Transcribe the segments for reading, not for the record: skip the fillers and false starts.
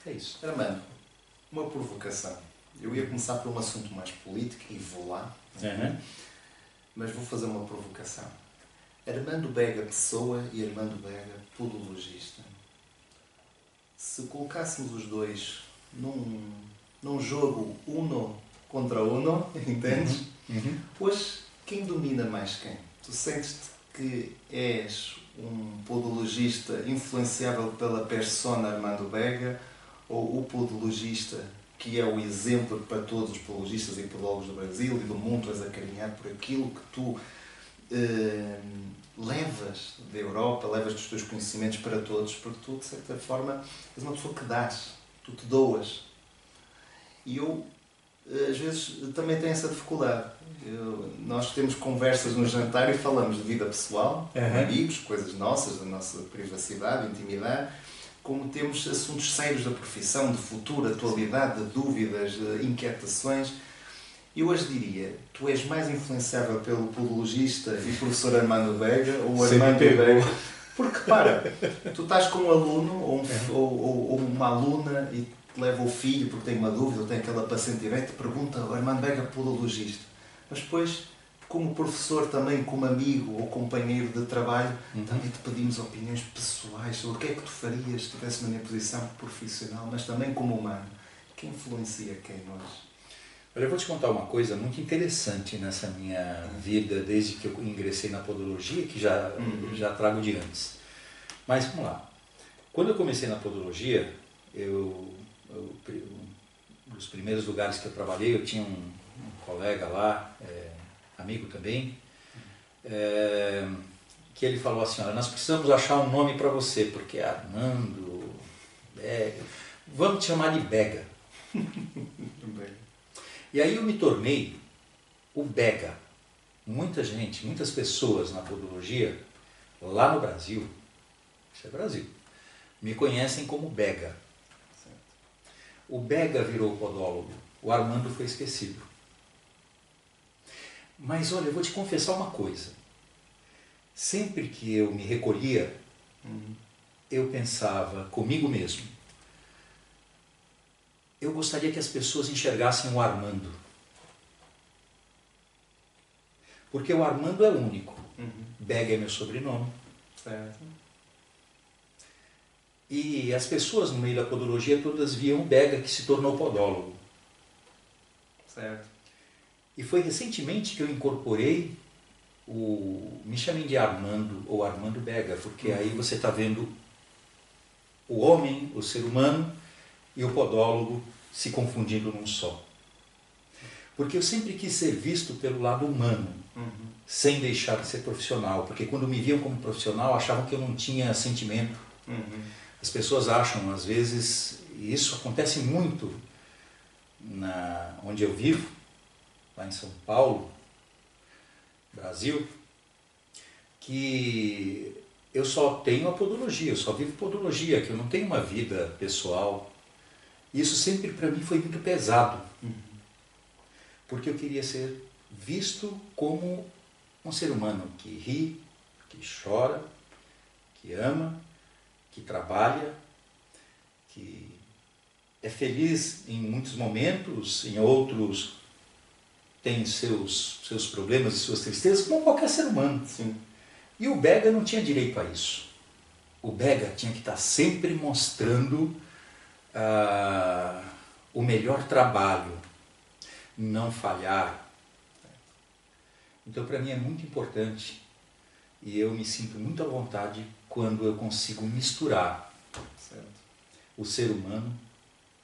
É isso. Armando, uma provocação. Eu ia começar por um assunto mais político e vou lá, mas vou fazer uma provocação. Armando Bega Pessoa e Armando Bega Podologista. Se colocássemos os dois num jogo uno contra uno, entendes? Pois quem domina mais quem? Tu sentes-te que és um podologista influenciável pela persona Armando Bega ou o podologista que é o exemplo para todos os podologistas e podólogos do Brasil e do mundo, tu és acarinhado por aquilo que tu levas da Europa, levas dos teus conhecimentos para todos, porque tu, de certa forma, és uma pessoa que dás, tu te doas. E eu, às vezes, também tenho essa dificuldade. Nós temos conversas no jantar e falamos de vida pessoal, amigos, coisas nossas, da nossa privacidade, intimidade, como temos assuntos sérios da profissão, de futuro, atualidade, de dúvidas, de inquietações. Eu hoje diria, tu és mais influenciável pelo podologista e professor Armando Bega ou Armando Bega? Porque, tu estás com um aluno ou uma aluna e te leva o filho porque tem uma dúvida ou tem aquela paciente direta e pergunta Armando Bega podologista. Mas depois, como professor também, como amigo ou companheiro de trabalho, também te pedimos opiniões pessoais sobre o que é que tu farias se estivesse na minha posição profissional, mas também como humano. Quem influencia quem nós? Olha, eu vou te contar uma coisa muito interessante nessa minha vida, desde que eu ingressei na podologia, que já trago de antes. Mas vamos lá. Quando eu comecei na podologia, nos primeiros lugares que eu trabalhei, eu tinha um colega lá, amigo também, que ele falou assim, olha, nós precisamos achar um nome para você, porque é Armando, Bega, vamos te chamar de Bega. E aí eu me tornei o Bega. Muitas pessoas na podologia, lá no Brasil, isso é Brasil, me conhecem como Bega. O Bega virou podólogo, o Armando foi esquecido. Mas olha, eu vou te confessar uma coisa. Sempre que eu me recolhia, eu pensava comigo mesmo, eu gostaria que as pessoas enxergassem o Armando. Porque o Armando é único. Bega é meu sobrenome. Certo. E as pessoas no meio da podologia todas viam o Bega que se tornou podólogo. Certo. E foi recentemente que eu incorporei me chamem de Armando ou Armando Bega, porque aí você está vendo o homem, o ser humano e o podólogo se confundindo num só. Porque eu sempre quis ser visto pelo lado humano, sem deixar de ser profissional, porque quando me viam como profissional achavam que eu não tinha sentimento. As pessoas acham, às vezes, e isso acontece muito onde eu vivo, lá em São Paulo, Brasil, que eu só tenho a podologia, eu só vivo podologia, que eu não tenho uma vida pessoal. Isso sempre para mim foi muito pesado, porque eu queria ser visto como um ser humano que ri, que chora, que ama, que trabalha, que é feliz em muitos momentos, em outros tem seus problemas e suas tristezas, como qualquer ser humano. Sim. E o Bega não tinha direito a isso. O Bega tinha que estar sempre mostrando o melhor trabalho, não falhar. Então, para mim é muito importante e eu me sinto muito à vontade quando eu consigo misturar o ser humano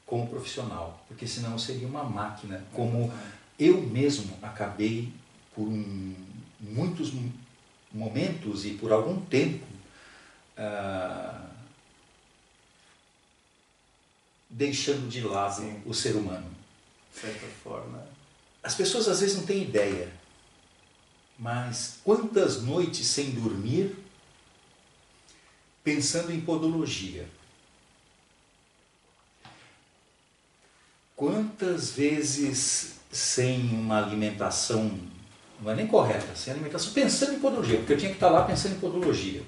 com o profissional, porque senão eu seria uma máquina, como eu mesmo acabei por muitos momentos e por algum tempo deixando de lado o ser humano. De certa forma. As pessoas às vezes não têm ideia, mas quantas noites sem dormir pensando em podologia? Quantas vezes sem uma alimentação, não é nem correta, sem alimentação, pensando em podologia, porque eu tinha que estar lá pensando em podologia.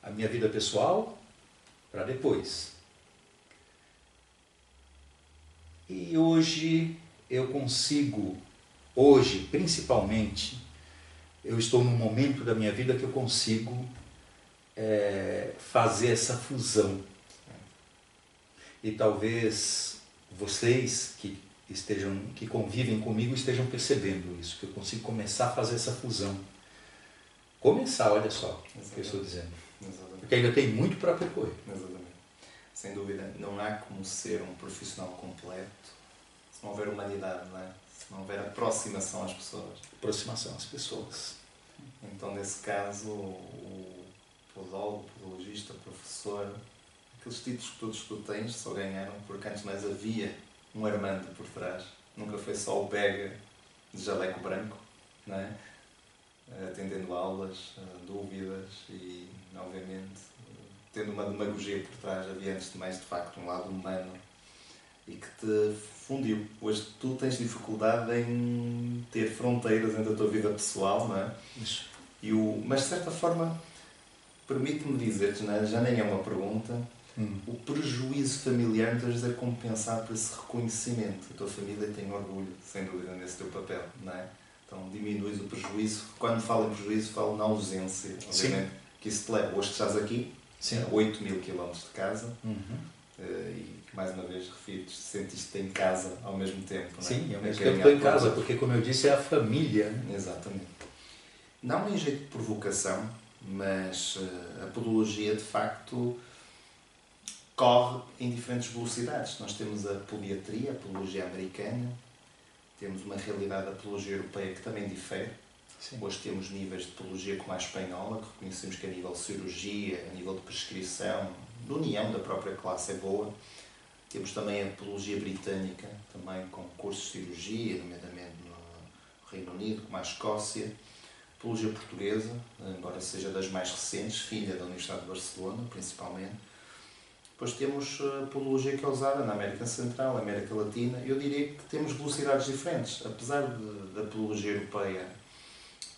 A minha vida pessoal, para depois. E hoje eu consigo, hoje principalmente, eu estou num momento da minha vida que eu consigo fazer essa fusão. E talvez vocês que convivem comigo estejam percebendo isso, que eu consigo começar a fazer essa fusão. Começar, olha só o que eu estou dizendo. Exatamente. Porque ainda tem muito para percorrer. Exatamente. Sem dúvida, não há como ser um profissional completo se não houver humanidade, não é? Se não houver aproximação às pessoas. Aproximação às pessoas. Então, nesse caso, o podólogo, o podologista, o professor, aqueles títulos que todos tu tens só ganharam porque antes de mais havia um Armando por trás. Nunca foi só o pega de jaleco branco, não é? Atendendo aulas, dúvidas e, obviamente, tendo uma demagogia por trás, havia antes de mais, de facto, um lado humano e que te fundiu. Hoje tu tens dificuldade em ter fronteiras entre a tua vida pessoal, não é? Isso. Mas, de certa forma, permite-me dizer-te, não é? Já nem é uma pergunta, o prejuízo familiar muitas vezes é compensado por esse reconhecimento. A tua família tem orgulho, sem dúvida, nesse teu papel, não é? Então diminuis o prejuízo. Quando falo em prejuízo, falo na ausência, obviamente, que isso te leva. Hoje que estás aqui, a 8.000 km de casa, e que mais uma vez refiro-te, sentiste-te em casa ao mesmo tempo. Não é? Sim, ao mesmo tempo estou em casa, porque como eu disse, é a família. Exatamente. Não em jeito de provocação, mas a podologia de facto corre em diferentes velocidades. Nós temos a podiatria, a podologia americana, temos uma realidade da podologia europeia que também difere. Sim. Hoje temos níveis de podologia como a espanhola, que reconhecemos que a nível de cirurgia, a nível de prescrição, de união da própria classe é boa. Temos também a podologia britânica, também com cursos de cirurgia, nomeadamente no Reino Unido, como a Escócia. A podologia portuguesa, embora seja das mais recentes, filha da Universidade de Barcelona, principalmente. Depois temos a podologia que é usada na América Central, América Latina. Eu diria que temos velocidades diferentes. Apesar da podologia europeia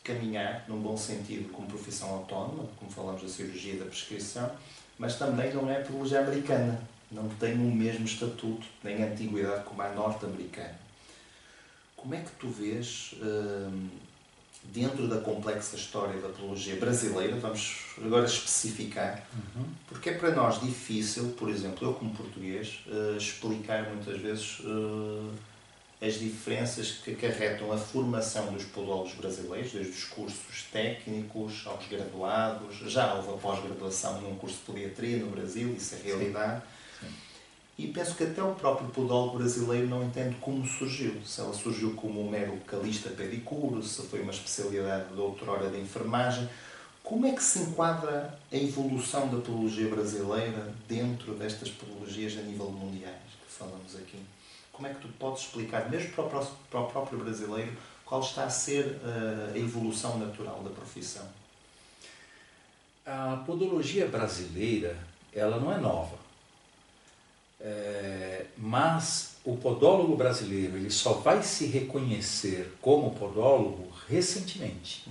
caminhar, num bom sentido, como profissão autónoma, como falamos da cirurgia e da prescrição, mas também não é a podologia americana. Não tem o mesmo estatuto, nem antiguidade como a norte-americana. Como é que tu vês, dentro da complexa história da podologia brasileira, vamos agora especificar, porque é para nós difícil, por exemplo, eu como português, explicar muitas vezes as diferenças que acarretam a formação dos podólogos brasileiros, desde os cursos técnicos aos graduados. Já houve a pós-graduação num curso de podiatria no Brasil, isso é realidade. Sim. E penso que até o próprio podólogo brasileiro não entende como surgiu. Se ela surgiu como um mero calista pedicuro, se foi uma especialidade de outrora de enfermagem. Como é que se enquadra a evolução da podologia brasileira dentro destas podologias a nível mundiais que falamos aqui? Como é que tu podes explicar, mesmo para o próprio brasileiro, qual está a ser a evolução natural da profissão? A podologia brasileira, ela não é nova. Mas o podólogo brasileiro ele só vai se reconhecer como podólogo recentemente.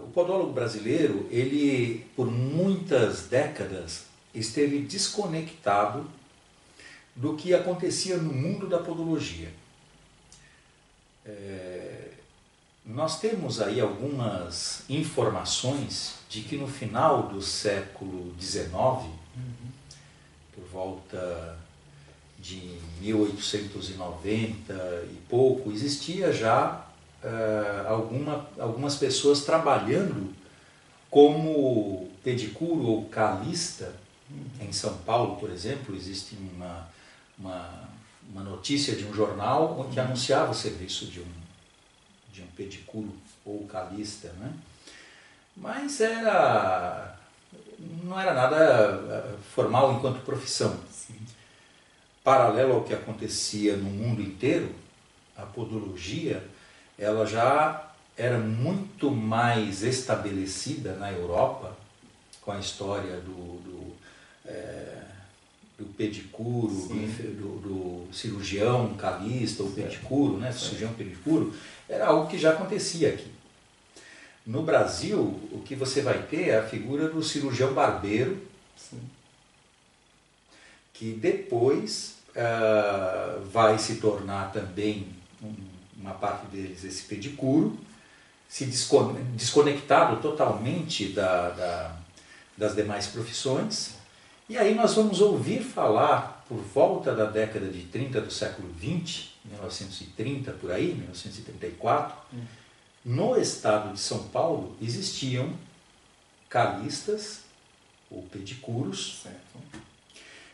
O podólogo brasileiro, ele por muitas décadas esteve desconectado do que acontecia no mundo da podologia. Nós temos aí algumas informações de que no final do século XIX, por volta de 1890 e pouco, existia já algumas pessoas trabalhando como pedicuro ou calista. Em São Paulo, por exemplo, existe uma notícia de um jornal que anunciava o serviço de um pedicuro ou calista, né? Mas não era nada formal enquanto profissão. Sim. Paralelo ao que acontecia no mundo inteiro, a podologia ela já era muito mais estabelecida na Europa, com a história do pedicuro, do cirurgião calista ou pedicuro, né? Cirurgião pedicuro, era algo que já acontecia aqui. No Brasil, o que você vai ter é a figura do cirurgião barbeiro, sim, que depois vai se tornar também, uma parte deles, esse pedicuro, se desconectado totalmente das demais profissões. E aí nós vamos ouvir falar, por volta da década de 30 do século XX, 1930 por aí, 1934, no estado de São Paulo existiam calistas, ou pedicuros, certo.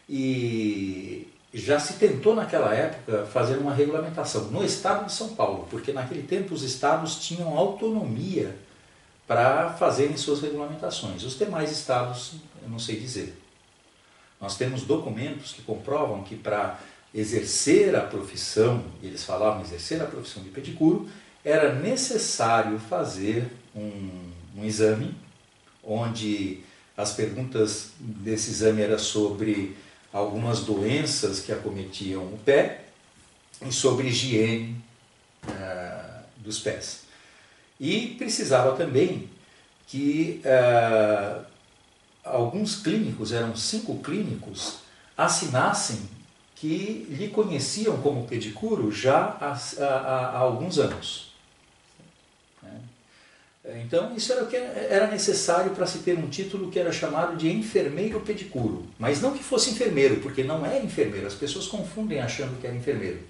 E já se tentou naquela época fazer uma regulamentação no estado de São Paulo, porque naquele tempo os estados tinham autonomia para fazerem suas regulamentações. Os demais estados, eu não sei dizer. Nós temos documentos que comprovam que para exercer a profissão, e eles falavam exercer a profissão de pedicuro, era necessário fazer um exame, onde as perguntas desse exame eram sobre algumas doenças que acometiam o pé e sobre higiene dos pés. E precisava também que alguns clínicos, eram 5 clínicos, assinassem que lhe conheciam como pedicuro já há alguns anos. Então isso era o que era necessário para se ter um título que era chamado de enfermeiro pedicuro. Mas não que fosse enfermeiro, porque não era enfermeiro, as pessoas confundem achando que era enfermeiro.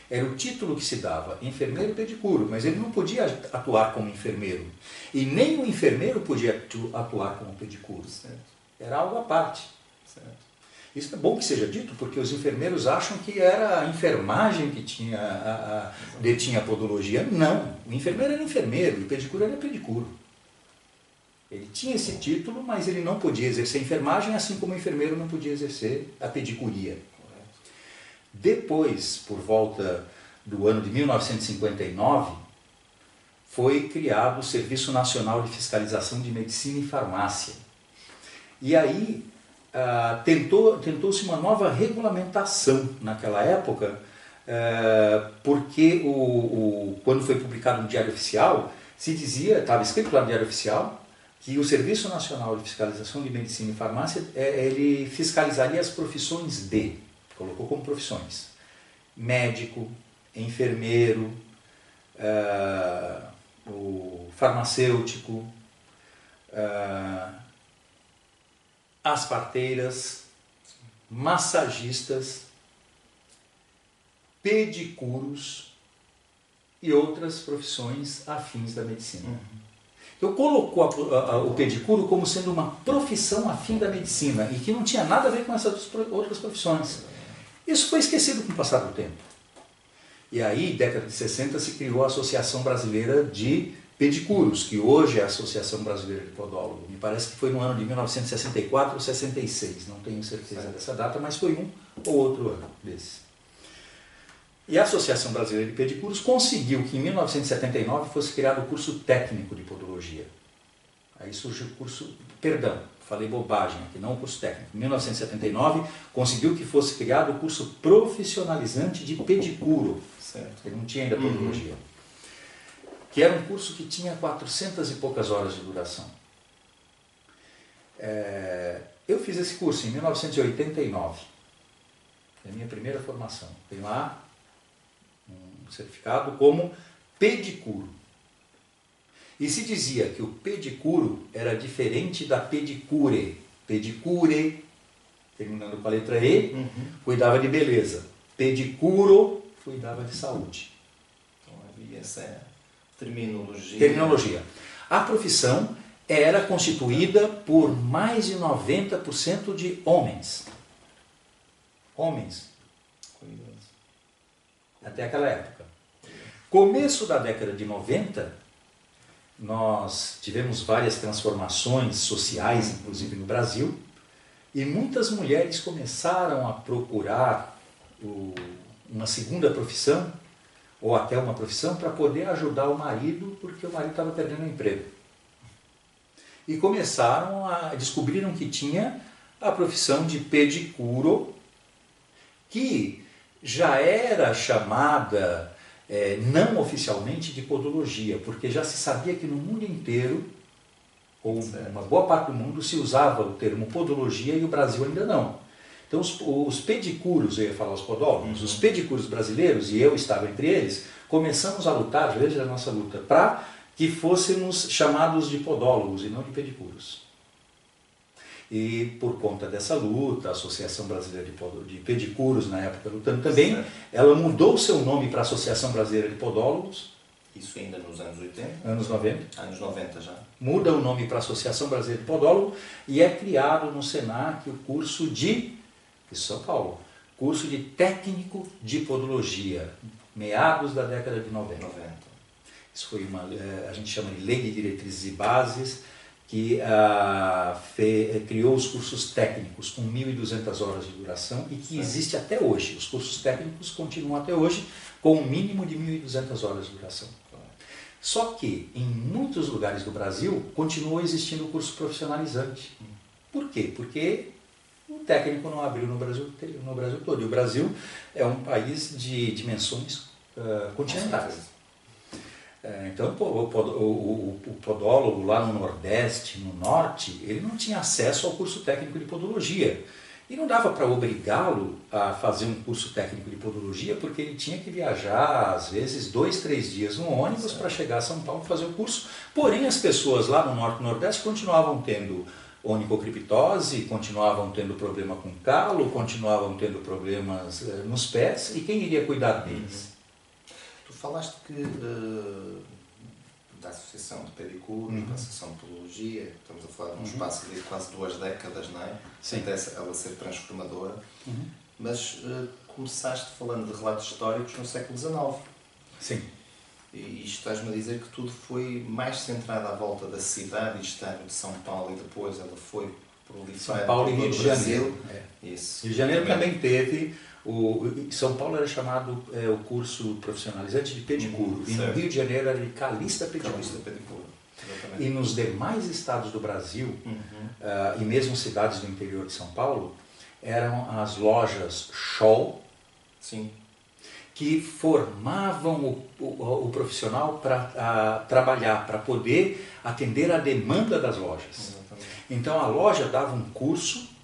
Era o título que se dava, enfermeiro pedicuro, mas ele não podia atuar como enfermeiro. E nem o enfermeiro podia atuar como pedicuro. Certo. Era algo à parte. Certo. Isso é bom que seja dito, porque os enfermeiros acham que era a enfermagem que detinha a podologia. Não, o enfermeiro era enfermeiro, e o pedicuro era pedicuro. Ele tinha esse título, mas ele não podia exercer a enfermagem, assim como o enfermeiro não podia exercer a pedicuria. Depois, por volta do ano de 1959, foi criado o Serviço Nacional de Fiscalização de Medicina e Farmácia. E aí tentou-se uma nova regulamentação naquela época, porque quando foi publicado no Diário Oficial, se dizia, estava escrito lá no Diário Oficial, que o Serviço Nacional de Fiscalização de Medicina e Farmácia, ele fiscalizaria as profissões colocou como profissões, médico, enfermeiro, o farmacêutico, as parteiras, massagistas, pedicuros e outras profissões afins da medicina. Então colocou o pedicuro como sendo uma profissão afim da medicina e que não tinha nada a ver com essas outras profissões. Isso foi esquecido com o passar do tempo. E aí, década de 60, se criou a Associação Brasileira de Pedicuros, que hoje é a Associação Brasileira de Podólogo. Me parece que foi no ano de 1964 ou 66, não tenho certeza dessa data, mas foi um ou outro ano desse. E a Associação Brasileira de Pedicuros conseguiu que em 1979 fosse criado o curso técnico de podologia. Aí surgiu o curso, falei bobagem aqui, não o curso técnico. Em 1979 conseguiu que fosse criado o curso profissionalizante de pedicuro. Certo. Ele não tinha ainda podologia. Que era um curso que tinha 400 e poucas horas de duração. Eu fiz esse curso em 1989. Foi a minha primeira formação. Tem lá um certificado como pedicuro. E se dizia que o pedicuro era diferente da pedicure. Pedicure, terminando com a letra E, cuidava de beleza. Pedicuro, cuidava de saúde. Então havia essa terminologia. Terminologia. A profissão era constituída por mais de 90% de homens. Homens. Até aquela época. Começo da década de 90, nós tivemos várias transformações sociais, inclusive no Brasil, e muitas mulheres começaram a procurar uma segunda profissão, ou até uma profissão, para poder ajudar o marido, porque o marido estava perdendo o emprego. E descobriram que tinha a profissão de pedicuro, que já era chamada não oficialmente de podologia, porque já se sabia que no mundo inteiro, ou uma boa parte do mundo, se usava o termo podologia e o Brasil ainda não. Então os pedicuros, eu ia falar os podólogos, os pedicuros brasileiros, e eu estava entre eles, começamos a lutar, veja a nossa luta, para que fôssemos chamados de podólogos e não de pedicuros. E por conta dessa luta, a Associação Brasileira de Pedicuros, na época lutando também, ela mudou o seu nome para a Associação Brasileira de Podólogos. Isso ainda nos anos 80? Anos 90. Anos 90 já. Muda o nome para a Associação Brasileira de Podólogo e é criado no SENAC o curso de São Paulo, curso de técnico de podologia, meados da década de 90. Isso foi a gente chama de Lei de Diretrizes e Bases, que criou os cursos técnicos com 1.200 horas de duração e que existe até hoje. Os cursos técnicos continuam até hoje com um mínimo de 1.200 horas de duração. Só que em muitos lugares do Brasil continua existindo o curso profissionalizante. Por quê? Porque o técnico não abriu no Brasil todo. E o Brasil é um país de dimensões continentais. Então o podólogo lá no Nordeste, no Norte, ele não tinha acesso ao curso técnico de podologia. E não dava para obrigá-lo a fazer um curso técnico de podologia, porque ele tinha que viajar, às vezes, 2, 3 dias no ônibus para chegar a São Paulo e fazer o curso. Porém, as pessoas lá no Norte e Nordeste continuavam tendo onicocriptose, continuavam tendo problema com calo, continuavam tendo problemas nos pés, e quem iria cuidar deles? Tu falaste que da Associação de Pedicuros, da Associação de Podologia, estamos a falar de um espaço de quase 2 décadas, não é? Sim. Até ela ser transformadora. Mas começaste falando de relatos históricos no século XIX. Sim. E estás-me a dizer que tudo foi mais centrado à volta da cidade e estado de São Paulo, e depois ela foi proliferando. São Paulo e Rio de Janeiro. Isso. Rio de Janeiro também teve. São Paulo era chamado o curso profissionalizante de pedicuro, e no Rio de Janeiro era de calista pedicuro. Exatamente. E nos demais estados do Brasil, e mesmo cidades do interior de São Paulo, eram as lojas Scholl, sim, que formavam o profissional para trabalhar, para poder atender a demanda das lojas. Exatamente. Então a loja dava um curso.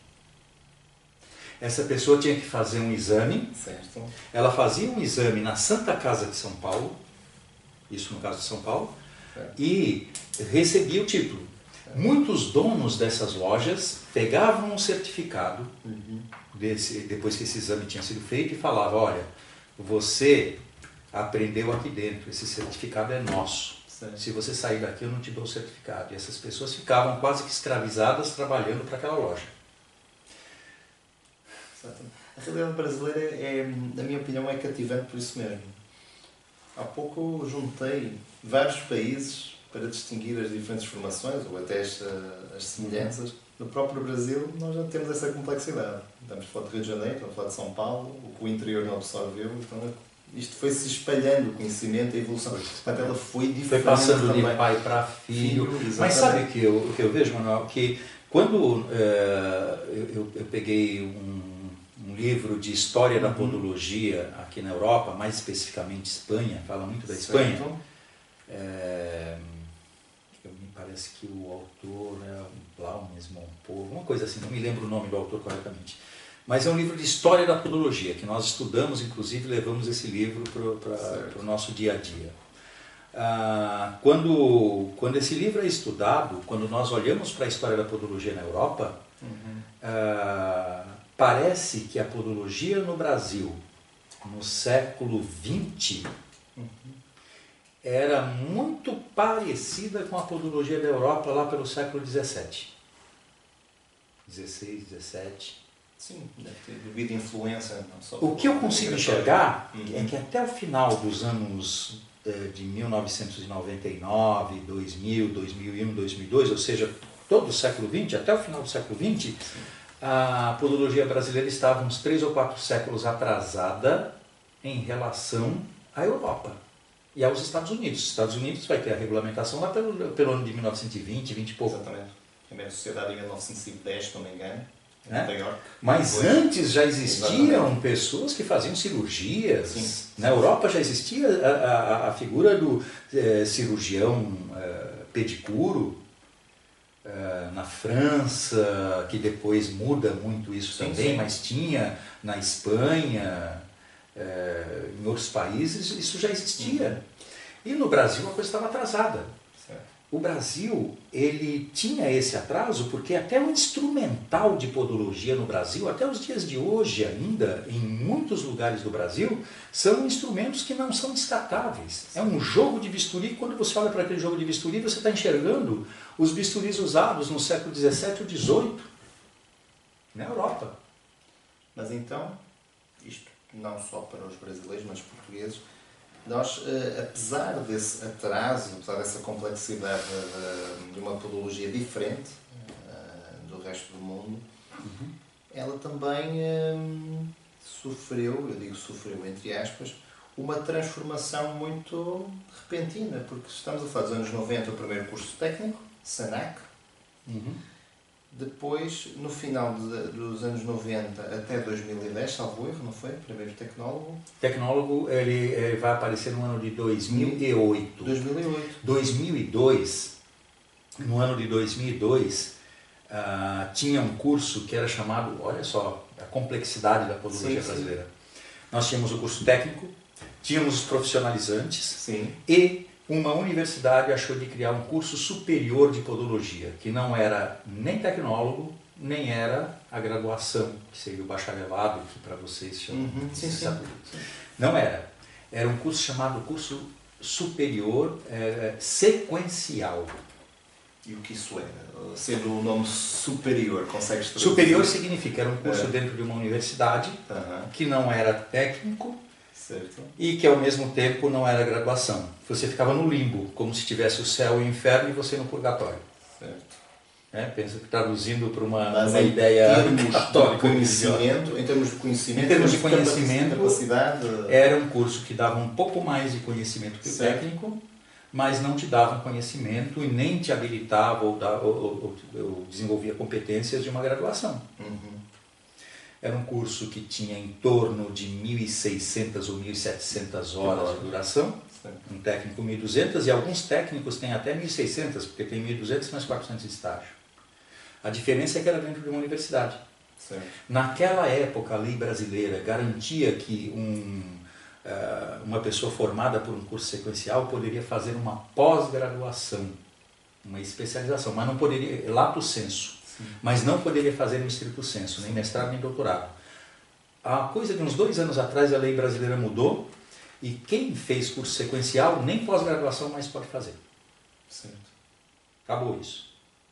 Essa pessoa tinha que fazer um exame, certo. Ela fazia um exame na Santa Casa de São Paulo, isso no caso de São Paulo, e recebia o título. Muitos donos dessas lojas pegavam um certificado, depois que esse exame tinha sido feito, e falavam, olha, você aprendeu aqui dentro, esse certificado é nosso. Certo. Se você sair daqui eu não te dou o certificado. E essas pessoas ficavam quase que escravizadas trabalhando para aquela loja. A realidade brasileira, na minha opinião, é cativante por isso mesmo. Há pouco eu juntei vários países para distinguir as diferentes formações, ou até as semelhanças. No próprio Brasil, nós já temos essa complexidade. Estamos a falar de Rio de Janeiro, estamos a falar de São Paulo, o que o interior não absorveu. Então, isto foi-se espalhando, o conhecimento, a evolução. Portanto, ela foi diferente. Foi passando também de pai para filho. Mas sabe o que eu vejo, Manuel? Que quando eu peguei um livro de história da podologia aqui na Europa, mais especificamente Espanha, fala muito da Espanha. Me parece que o autor é Blaumes Monpou, alguma coisa assim, não me lembro o nome do autor corretamente. Mas é um livro de história da podologia, que nós estudamos, inclusive levamos esse livro para o nosso dia a dia. Quando esse livro é estudado, quando nós olhamos para a história da podologia na Europa, parece que a podologia no Brasil, no século XX, era muito parecida com a podologia da Europa lá pelo século XVII. 16, 17. Sim, deve ter devido influência. Não só o que eu consigo enxergar é que até o final dos anos de 1999, 2000, 2001, 2002, ou seja, todo o século XX, até o final do século XX, a podologia brasileira estava uns 3 ou 4 séculos atrasada em relação à Europa e aos Estados Unidos. Os Estados Unidos vai ter a regulamentação lá pelo ano de 1920, 20 e pouco. Exatamente. A primeira sociedade em 1910, se não me engano, em né? Nova York. Mas depois, antes já existiam exatamente, pessoas que faziam cirurgias. Sim. Na Europa já existia a figura do cirurgião pedicuro. na França, que depois muda muito isso Sim, também, sim. mas tinha na Espanha, em outros países, isso já existia. E no Brasil a coisa estava atrasada. Certo. O Brasil, ele tinha esse atraso porque até o instrumental de podologia no Brasil, até os dias de hoje ainda, em muitos lugares do Brasil, são instrumentos que não são descartáveis. É um jogo de bisturi, e quando você olha para aquele jogo de bisturi, você está enxergando os bisturis usados no século XVII ou XVIII, na Europa. Mas então, isto não só para os brasileiros, mas os portugueses, nós, apesar desse atraso, apesar dessa complexidade de uma podologia diferente do resto do mundo, ela também sofreu, eu digo sofreu entre aspas, uma transformação muito repentina, porque estamos a falar dos anos 90, o primeiro curso técnico, SANAC. Depois, no final dos anos 90 até 2010, salvo erro, não foi? Primeiro tecnólogo. Tecnólogo, ele vai aparecer no ano de 2008. 2008. 2002, no ano de 2002, tinha um curso que era chamado, olha só, a complexidade da podologia brasileira. Nós tínhamos o curso técnico, tínhamos os profissionalizantes. Sim. E uma universidade achou de criar um curso superior de podologia, que não era nem tecnólogo, nem era a graduação, que seria o bacharelado, que para vocês chamam de licenciatura. Não era. Era um curso chamado curso superior sequencial. E o que isso era? Sendo um nome superior, consegues traduzir? Superior significa, era um curso dentro de uma universidade, que não era técnico, certo. E que ao mesmo tempo não era graduação. Você ficava no limbo, como se tivesse o céu e o inferno e você no purgatório. Certo. Pensa que traduzindo para uma em ideia católica. Em termos de conhecimento, capacidade... era um curso que dava um pouco mais de conhecimento que o técnico, mas não te dava conhecimento e nem te habilitava ou desenvolvia competências de uma graduação. Era um curso que tinha em torno de 1.600 ou 1.700 horas de duração, um técnico 1.200 e alguns técnicos têm até 1.600, porque tem 1.200 mais 400 de estágio. A diferença é que era dentro de uma universidade. Certo. Naquela época, a lei brasileira garantia que uma pessoa formada por um curso sequencial poderia fazer uma pós-graduação, uma especialização, mas não poderia, lato sensu. Mas não poderia fazer no estricto sensu, nem mestrado nem doutorado. Há coisa de uns 2 anos atrás a lei brasileira mudou e quem fez curso sequencial nem pós-graduação mais pode fazer. Certo. Acabou isso.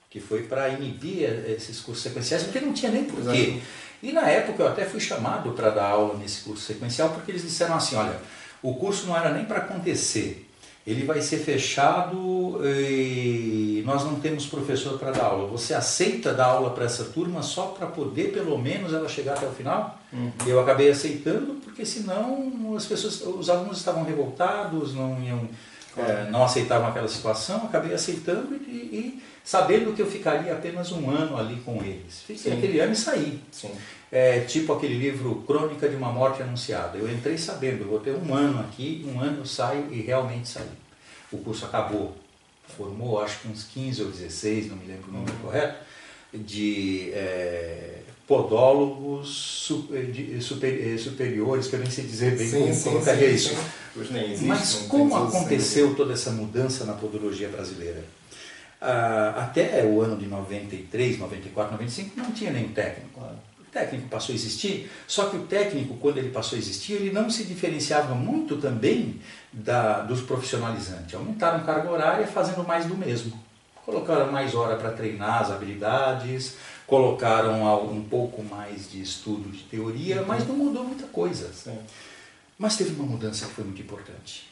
Que foi para inibir esses cursos sequenciais, porque não tinha nem porquê. E na época eu até fui chamado para dar aula nesse curso sequencial, porque eles disseram assim, olha, o curso não era nem para acontecer. Ele vai ser fechado e nós não temos professor para dar aula. Você aceita dar aula para essa turma só para poder, pelo menos, ela chegar até o final? E eu acabei aceitando, porque senão os alunos estavam revoltados, não aceitavam aquela situação. Acabei aceitando e sabendo que eu ficaria apenas 1 ano ali com eles. Fiquei aquele ano e saí. Tipo aquele livro Crônica de uma Morte Anunciada. Eu entrei sabendo, eu vou ter 1 ano aqui, 1 ano eu saio e realmente saí. O curso acabou, formou acho que uns 15 ou 16, não me lembro o número correto, de podólogos superiores, que eu nem sei dizer bem como colocaria isso. Mas como aconteceu toda essa mudança na podologia brasileira? Até o ano de 93, 94, 95 não tinha nenhum técnico. O técnico passou a existir, só que o técnico, quando ele passou a existir, ele não se diferenciava muito também dos profissionalizantes. Aumentaram carga horária fazendo mais do mesmo. Colocaram mais hora para treinar as habilidades, colocaram um pouco mais de estudo de teoria, mas não mudou muita coisa. Mas teve uma mudança que foi muito importante.